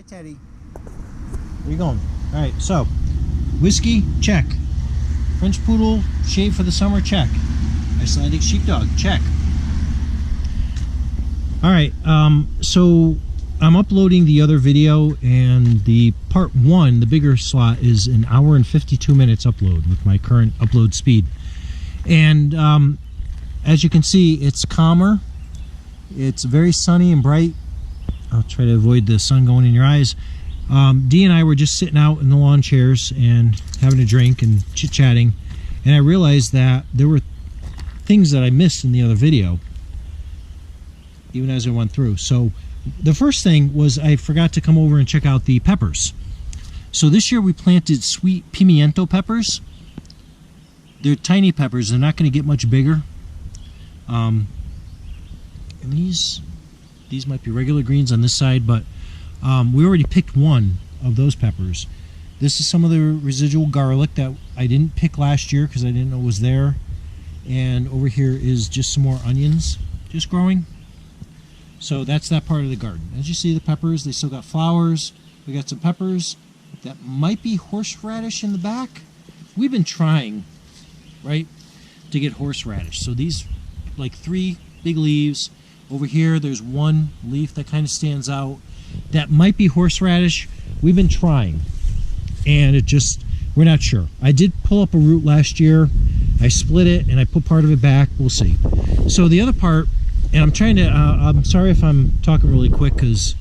Teddy. Where you going? All right, so whiskey, check. French poodle, shave for the summer, check. Icelandic sheepdog, check. All right, so I'm uploading the other video, and the part 1, the bigger slot, is an hour and 52 minutes upload with my current upload speed. And as you can see, it's calmer. It's very sunny and bright. I'll try to avoid the sun going in your eyes. Dee and I were just sitting out in the lawn chairs and having a drink and chit-chatting, and I realized that there were things that I missed in the other video, even as I went through. So the first thing was I forgot to come over and check out the peppers. So this year we planted sweet pimiento peppers. They're tiny peppers. They're not going to get much bigger. And these might be regular greens on this side, but we already picked one of those peppers. This is some of the residual garlic that I didn't pick last year because I didn't know it was there. And over here is just some more onions just growing. So that's that part of the garden. As you see, the peppers, they still got flowers. We got some peppers. That might be horseradish in the back. We've been trying, right, to get horseradish. So these, like 3 big leaves. Over here, there's one leaf that kind of stands out. That might be horseradish. We've been trying, and we're not sure. I did pull up a root last year. I split it, and I put part of it back. We'll see. So the other part, and I'm trying to, I'm sorry if I'm talking really quick, because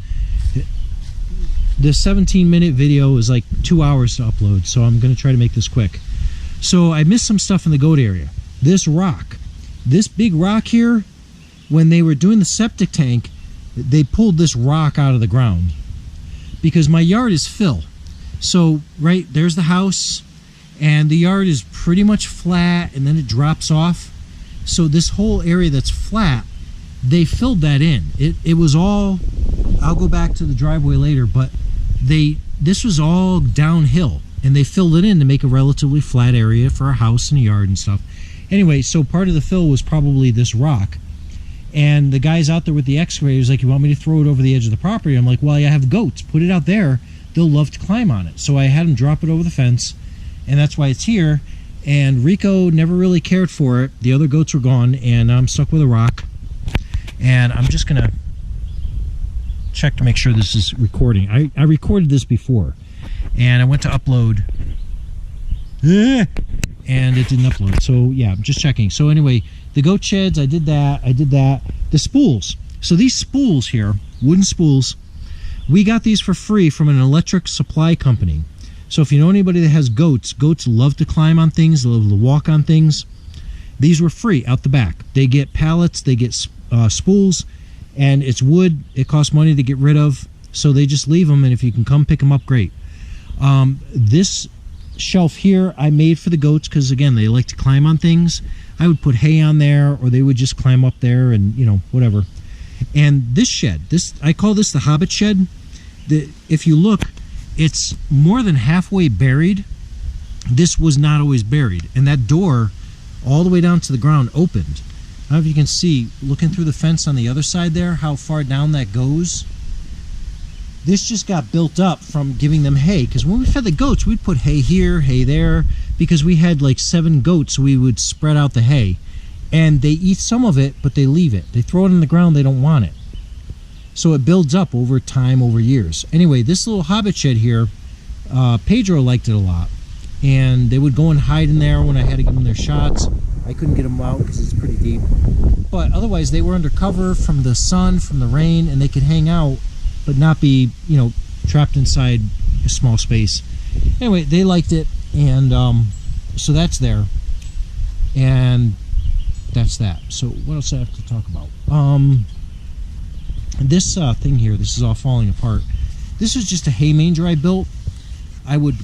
the 17-minute video is like 2 hours to upload, so I'm going to try to make this quick. So I missed some stuff in the goat area. This rock, this big rock here, when they were doing the septic tank, they pulled this rock out of the ground because my yard is fill. So right there's the house, and the yard is pretty much flat, and then it drops off. So this whole area that's flat, they filled that in. It was all, I'll go back to the driveway later, but this was all downhill, and they filled it in to make a relatively flat area for a house and a yard and stuff. Anyway, so part of the fill was probably this rock. And the guy's out there with the excavators like, you want me to throw it over the edge of the property? I'm like, well, I have goats. Put it out there. They'll love to climb on it. So I had him drop it over the fence, and that's why it's here. And Rico never really cared for it. The other goats were gone, and I'm stuck with a rock. And I'm just going to check to make sure this is recording. I recorded this before, and I went to upload, and it didn't upload. So, yeah, I'm just checking. So, anyway, the goat sheds, I did that. The spools. So these spools here, wooden spools, we got these for free from an electric supply company. So if you know anybody that has goats, goats love to climb on things, they love to walk on things. These were free out the back. They get pallets, they get spools, and it's wood. It costs money to get rid of, so they just leave them, and if you can come pick them up, great. This shelf here I made for the goats because, again, they like to climb on things. I would put hay on there, or they would just climb up there and, you know, whatever. And this shed, I call this the Hobbit shed. If you look, it's more than halfway buried. This was not always buried. And that door, all the way down to the ground, opened. I don't know if you can see, looking through the fence on the other side there, how far down that goes. This just got built up from giving them hay, because when we fed the goats, we'd put hay here, hay there, because we had like 7 goats, so we would spread out the hay. And they eat some of it, but they leave it. They throw it in the ground, they don't want it. So it builds up over time, over years. Anyway, this little Hobbit shed here, Pedro liked it a lot. And they would go and hide in there when I had to give them their shots. I couldn't get them out because it's pretty deep. But otherwise, they were under cover from the sun, from the rain, and they could hang out, but not be, you know, trapped inside a small space. Anyway, they liked it, and so that's there, and that's that. So what else do I have to talk about? This thing here, this is all falling apart. This is just a hay manger I built. I would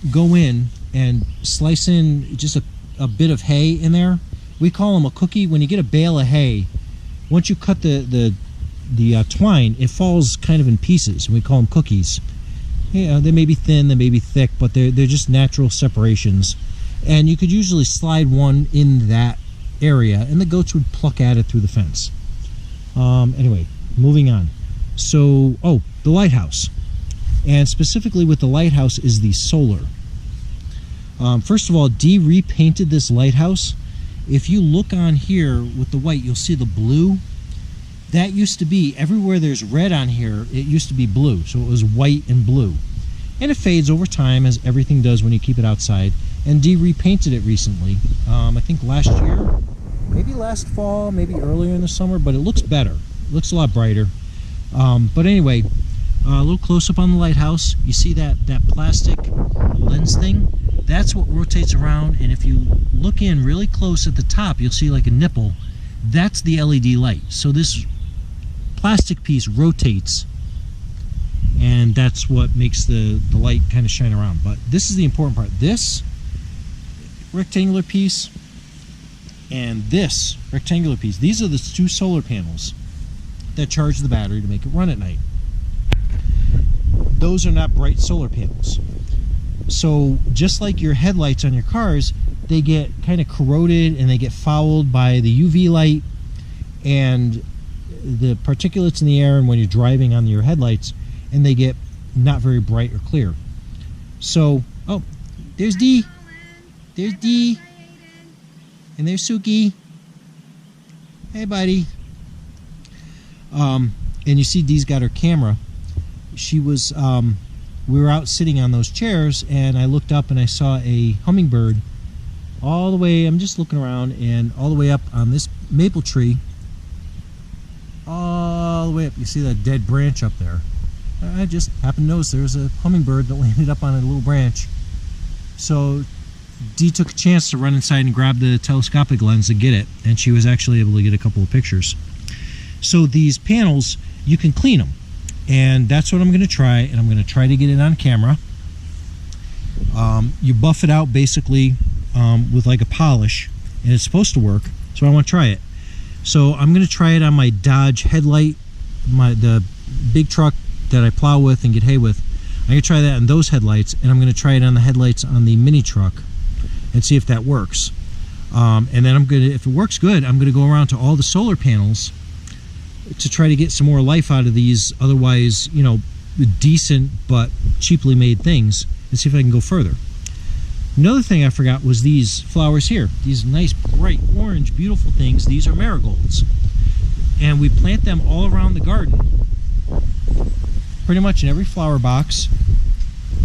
go in and slice in just a bit of hay in there. We call them a cookie. When you get a bale of hay, once you cut the twine, it falls kind of in pieces, and we call them cookies. Yeah, they may be thin, they may be thick, but they're just natural separations. And you could usually slide one in that area, and the goats would pluck at it through the fence. Anyway, moving on. So, the lighthouse. and specifically with the lighthouse is the solar. First of all, Dee repainted this lighthouse. If you look on here with the white, you'll see the blue. That used to be, everywhere there's red on here, it used to be blue. So it was white and blue. And it fades over time, as everything does when you keep it outside. And Dee repainted it recently. I think last year, maybe last fall, maybe earlier in the summer, but it looks better. It looks a lot brighter. But anyway, a little close-up on the lighthouse. You see that plastic lens thing? That's what rotates around, and if you look in really close at the top, you'll see like a nipple. That's the LED light. So this plastic piece rotates, and that's what makes the light kind of shine around. But this is the important part. This rectangular piece and this rectangular piece, these are the two solar panels that charge the battery to make it run at night. Those are not bright solar panels. So just like your headlights on your cars, they get kind of corroded and they get fouled by the UV light and the particulates in the air, and when you're driving on your headlights, and they get not very bright or clear. So, oh, there's Dee. There's Dee. And there's Suki. Hey, buddy. And you see Dee's got her camera. She was, we were out sitting on those chairs, and I looked up and I saw a hummingbird all the way, I'm just looking around, and all the way up on this maple tree, all the way up. You see that dead branch up there. I just happened to notice there was a hummingbird that landed up on a little branch. So Dee took a chance to run inside and grab the telescopic lens to get it, and she was actually able to get a couple of pictures. So these panels, you can clean them, and that's what I'm going to try, and I'm going to try to get it on camera. You buff it out basically with like a polish, and it's supposed to work, so I want to try it. So I'm going to try it on my Dodge headlight, the big truck that I plow with and get hay with. I'm going to try that on those headlights, and I'm going to try it on the headlights on the mini truck and see if that works. And then I'm going to, if it works good, I'm going to go around to all the solar panels to try to get some more life out of these otherwise, you know, decent but cheaply made things, and see if I can go further. Another thing I forgot was these flowers here. These nice, bright, orange, beautiful things. These are marigolds. And we plant them all around the garden, pretty much in every flower box.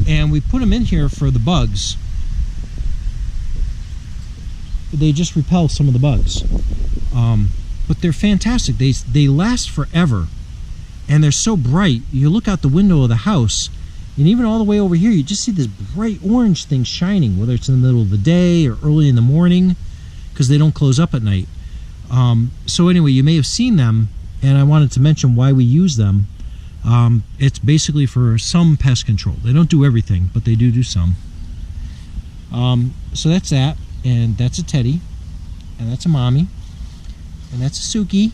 And we put them in here for the bugs. They just repel some of the bugs. But they're fantastic. They last forever. And they're so bright. You look out the window of the house, and even all the way over here, you just see this bright orange thing shining, whether it's in the middle of the day or early in the morning, because they don't close up at night. So anyway, you may have seen them, and I wanted to mention why we use them. It's basically for some pest control. They don't do everything, but they do some. So that's that, and that's a Teddy, and that's a Mommy, and that's a Suki.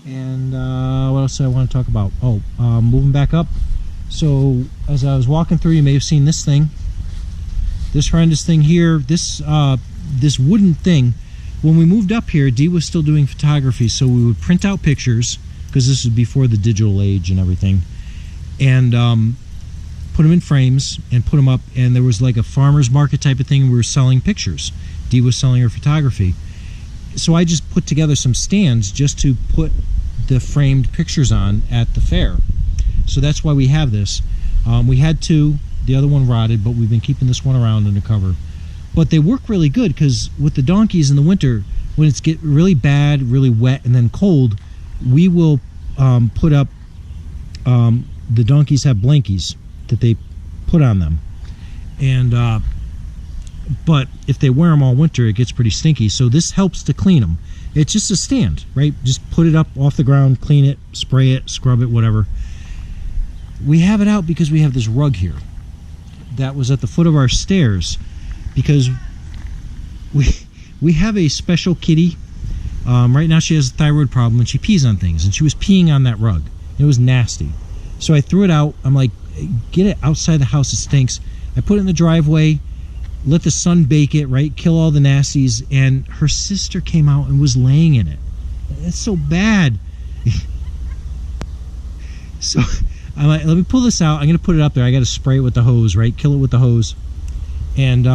And what else do I want to talk about? Oh, moving back up. So as I was walking through, you may have seen this thing. This horrendous thing here. This wooden thing. When we moved up here, Dee was still doing photography, so we would print out pictures, because this was before the digital age and everything, and put them in frames and put them up. And there was like a farmer's market type of thing, and we were selling pictures. Dee was selling her photography. So I just put together some stands just to put the framed pictures on at the fair. So that's why we have this. We had two. The other one rotted, but we've been keeping this one around undercover. But they work really good, because with the donkeys in the winter, when it's get really bad, really wet, and then cold, we will put up, the donkeys have blankies that they put on them. And but if they wear them all winter, it gets pretty stinky. So this helps to clean them. It's just a stand, right? Just put it up off the ground, clean it, spray it, scrub it, whatever. We have it out because we have this rug here that was at the foot of our stairs, because we have a special kitty. Right now she has a thyroid problem and she pees on things, and she was peeing on that rug. It was nasty. So I threw it out. I'm like, get it outside the house, it stinks. I put it in the driveway, let the sun bake it, right, kill all the nasties, and her sister came out and was laying in it. It's so bad. So I'm like, let me pull this out. I'm going to put it up there. I got to spray it with the hose, right? Kill it with the hose. And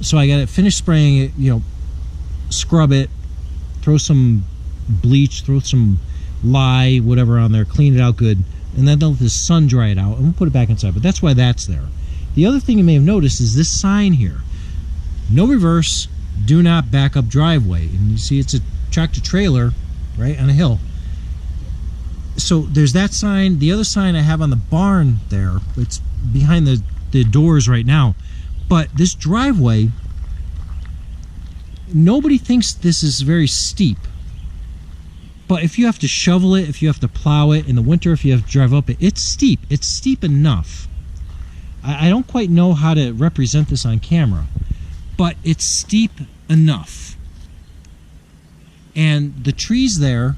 so I got to finish spraying it, you know, scrub it, throw some bleach, throw some lye, whatever on there, clean it out good, and then let the sun dry it out, and we'll put it back inside. But that's why that's there. The other thing you may have noticed is this sign here. No reverse, do not back up driveway. And you see it's a tractor trailer, right, on a hill. So there's that sign. The other sign I have on the barn there, it's behind the doors right now. But this driveway, nobody thinks this is very steep. But if you have to shovel it, if you have to plow it in the winter, if you have to drive up it, it's steep. It's steep enough. I don't quite know how to represent this on camera, but it's steep enough. And the trees there,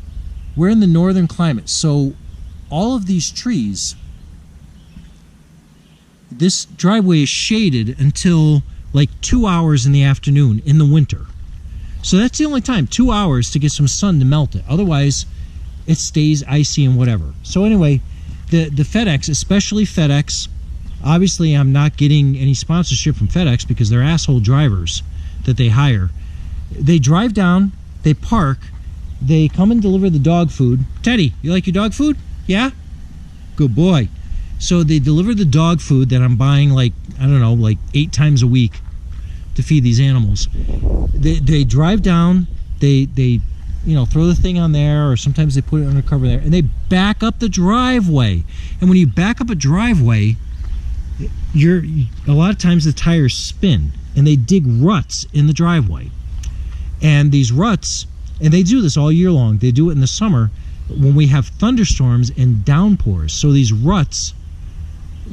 we're in the northern climate, so all of these trees, this driveway is shaded until like 2 hours in the afternoon in the winter. So that's the only time, 2 hours to get some sun to melt it. Otherwise, it stays icy and whatever. So anyway, the FedEx, especially FedEx, obviously I'm not getting any sponsorship from FedEx because they're asshole drivers that they hire. They drive down, they park, they come and deliver the dog food. Teddy, you like your dog food? Yeah? Good boy. So they deliver the dog food that I'm buying like, I don't know, like 8 times a week to feed these animals. They drive down, they you know, throw the thing on there, or sometimes they put it under cover there, and they back up the driveway. And when you back up a driveway, a lot of times the tires spin, and they dig ruts in the driveway. And these ruts, and they do this all year long. They do it in the summer when we have thunderstorms and downpours. So these ruts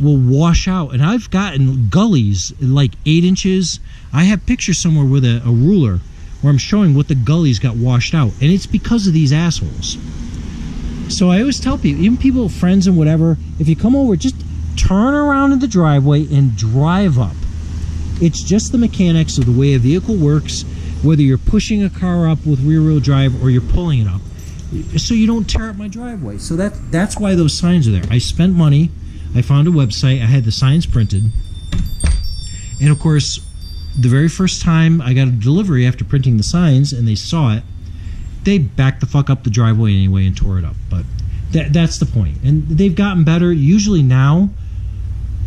will wash out, and I've gotten gullies like 8 inches. I have pictures somewhere with a ruler where I'm showing what the gullies got washed out, and it's because of these assholes. So I always tell people, even people, friends and whatever, if you come over, just turn around in the driveway and drive up. It's just the mechanics of the way a vehicle works, whether you're pushing a car up with rear-wheel drive or you're pulling it up, so you don't tear up my driveway. So that's why those signs are there. I spent money. I found a website. I had the signs printed. And of course, the very first time I got a delivery after printing the signs and they saw it, they backed the fuck up the driveway anyway and tore it up. But that's the point. And they've gotten better. Usually now,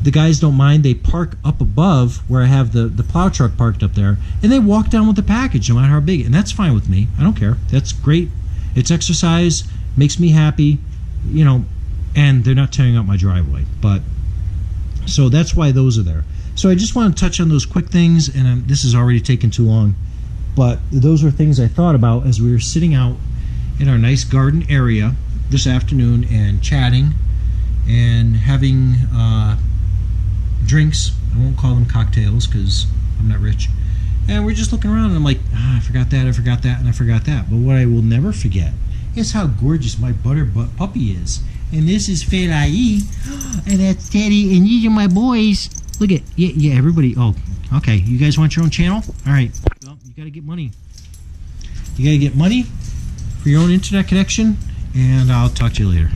the guys don't mind. They park up above where I have the plow truck parked up there, and they walk down with the package no matter how big. And that's fine with me. I don't care. That's great. It's exercise. Makes me happy. You know, and they're not tearing up my driveway. But so that's why those are there. So I just want to touch on those quick things, and this has already taken too long, but those are things I thought about as we were sitting out in our nice garden area this afternoon and chatting and having drinks. I won't call them cocktails because I'm not rich. And we're just looking around, and I'm like, I forgot that, I forgot that, and I forgot that. But what I will never forget is how gorgeous my butterbutt puppy is. And this is Ferai, and that's Teddy, and these are my boys. Look at, yeah, everybody. Oh, okay. You guys want your own channel? All right. Well, you got to get money. You got to get money for your own internet connection, and I'll talk to you later.